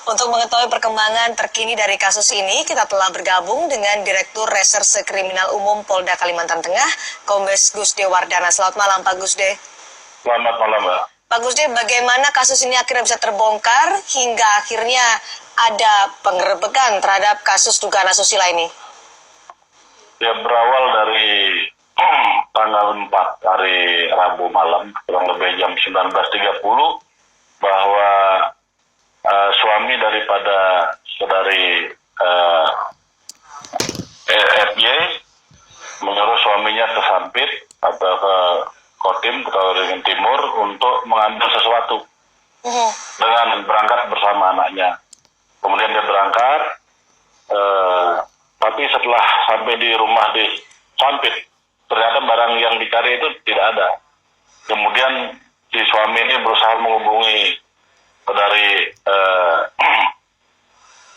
Untuk mengetahui perkembangan terkini dari kasus ini, kita telah bergabung dengan Direktur Reserse Kriminal Umum Polda Kalimantan Tengah, Kombes Gusde Wardana. Selamat malam, Pak Gusde. Selamat malam, Mbak. Pak Gusde, bagaimana kasus ini akhirnya bisa terbongkar hingga akhirnya ada penggerebekan terhadap kasus dugaan asusila ini? Ya, berawal dari tanggal 4 hari Rabu malam, kurang lebih jam 19.30, bahwa suami daripada saudari FY menyuruh suaminya ke Sampit atau ke Kodim, ke Ringin Timur, untuk mengambil sesuatu dengan berangkat bersama anaknya. Kemudian dia berangkat, tapi setelah sampai di rumah di Sampit, ternyata barang yang dicari itu tidak ada. Kemudian si suami ini berusaha menghubungi dari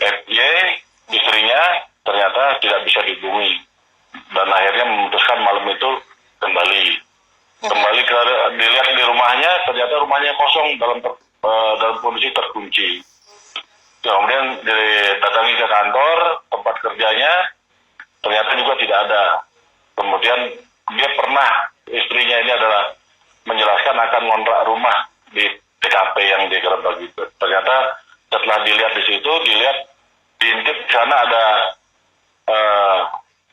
FY, istrinya, ternyata tidak bisa dihubungi. Dan akhirnya memutuskan malam itu kembali dilihat di rumahnya, ternyata rumahnya kosong dalam kondisi terkunci. Kemudian didatangi ke kantor tempat kerjanya, ternyata juga tidak ada. Kemudian dia istrinya ini adalah menjelaskan akan ngontrak rumah di TKP yang digerebek itu. Ternyata setelah dilihat di situ, diintip di sana ada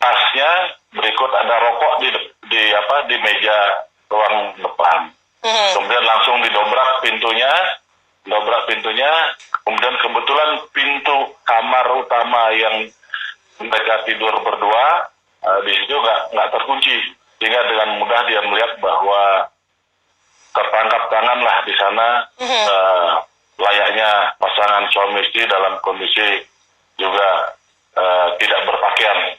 tasnya, berikut ada rokok di meja ruang depan. Kemudian langsung didobrak pintunya, kemudian kebetulan pintu kamar utama yang mereka tidur berdua di situ nggak terkunci, sehingga dengan mudah dia melihat bahwa tertangkap tanganlah di sana layaknya pasangan suami istri dalam kondisi juga tidak berpakaian.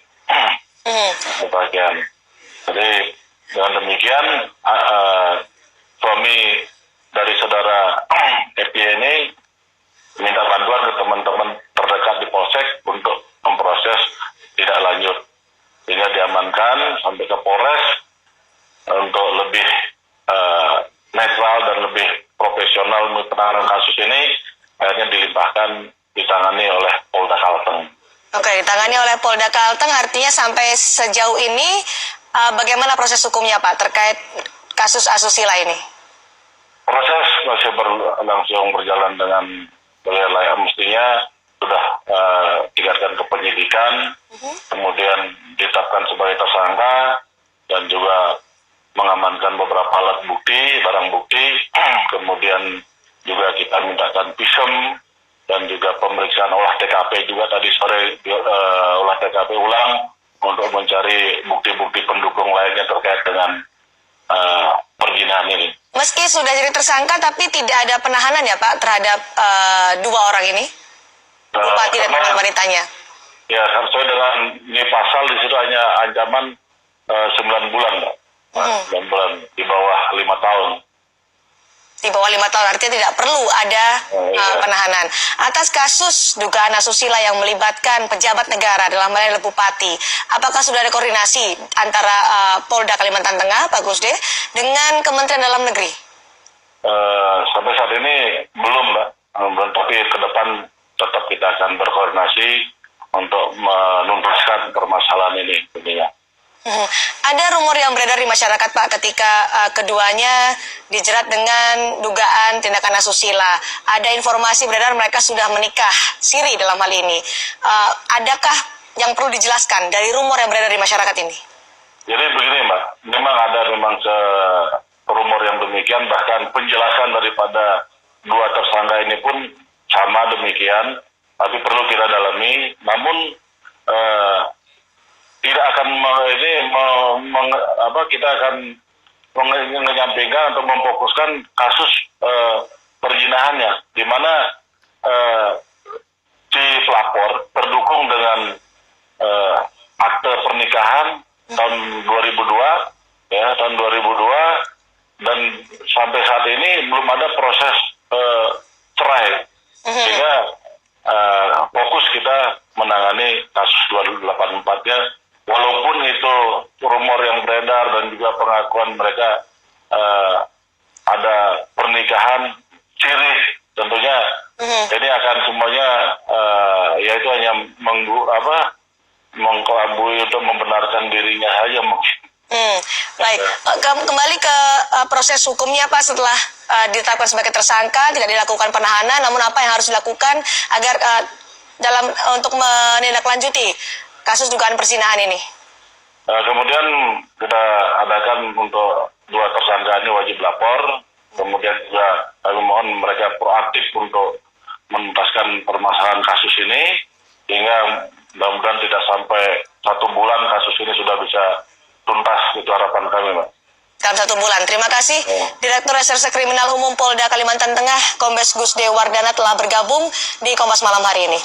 Jadi dengan demikian suami dari saudara FY ini minta bantuan ke teman-teman terdekat di Polsek untuk memproses tidak lanjut, sehingga diamankan sampai ke Polres untuk lebih netral dan lebih profesional penanganan kasus ini. Akhirnya ditangani oleh Polda Kalteng. Oke, ditangani oleh Polda Kalteng, artinya sampai sejauh ini bagaimana proses hukumnya, Pak, terkait kasus asusila ini? Proses masih langsung berjalan dengan layak, mestinya sudah tingkatkan ke penyidikan, kemudian ditetapkan sebagai tersangka, dan juga mengamankan beberapa alat bukti, barang bukti, kemudian juga kita mintakan visum, dan juga pemeriksaan olah TKP juga tadi sore olah TKP ulang untuk mencari bukti-bukti pendukung lainnya terkait dengan perzinahan ini. Meski sudah jadi tersangka, tapi tidak ada penahanan ya, Pak, terhadap dua orang ini, bupati dan wanitanya. Ya, sesuai dengan ini pasal di situ hanya ancaman 9 bulan, Mbak. 9 bulan di bawah 5 tahun. Di bawah 5 tahun, artinya tidak perlu ada penahanan. Atas kasus dugaan asusila yang melibatkan pejabat negara dalam hal ini bupati, apakah sudah ada koordinasi antara Polda Kalimantan Tengah, Pak Gusde, dengan Kementerian Dalam Negeri? Sampai saat ini belum, Mbak. Tapi ke depan tetap kita akan berkoordinasi untuk menuntaskan permasalahan ini tentunya. Ada rumor yang beredar di masyarakat, Pak, ketika keduanya dijerat dengan dugaan tindakan asusila. Ada informasi beredar mereka sudah menikah siri dalam hal ini. Adakah yang perlu dijelaskan dari rumor yang beredar di masyarakat ini? Jadi begini, Mbak, memang ada rumor yang demikian, bahkan penjelasan daripada dua tersangka ini pun sama demikian, tapi perlu kita dalami. Namun tidak akan kita akan menyampaikan atau memfokuskan kasus perzinahannya, di mana si pelapor terdukung dengan akte pernikahan tahun 2002, dan sampai saat ini belum ada proses cerai, sehingga fokus kita menangani kasus 284-nya. Walaupun itu rumor yang beredar dan juga pengakuan mereka ada pernikahan siri, tentunya Jadi akan semuanya ya itu hanya mengkelabui untuk membenarkan dirinya saja mungkin. Baik, kembali ke proses hukumnya Pak, setelah ditetapkan sebagai tersangka, tidak dilakukan penahanan, namun apa yang harus dilakukan agar untuk menindaklanjuti kasus dugaan perzinahan ini? Kemudian kita adakan untuk 2 tersangka ini wajib lapor, kemudian juga kami mohon mereka proaktif untuk menuntaskan permasalahan kasus ini, sehingga mudah-mudahan tidak sampai 1 bulan kasus ini sudah bisa tuntas, itu harapan kami, Mbak. Dalam 1 bulan. Terima kasih. Direktur Reserse Kriminal Umum Polda Kalimantan Tengah, Kombes Gusde Wardana telah bergabung di Kompas Malam hari ini.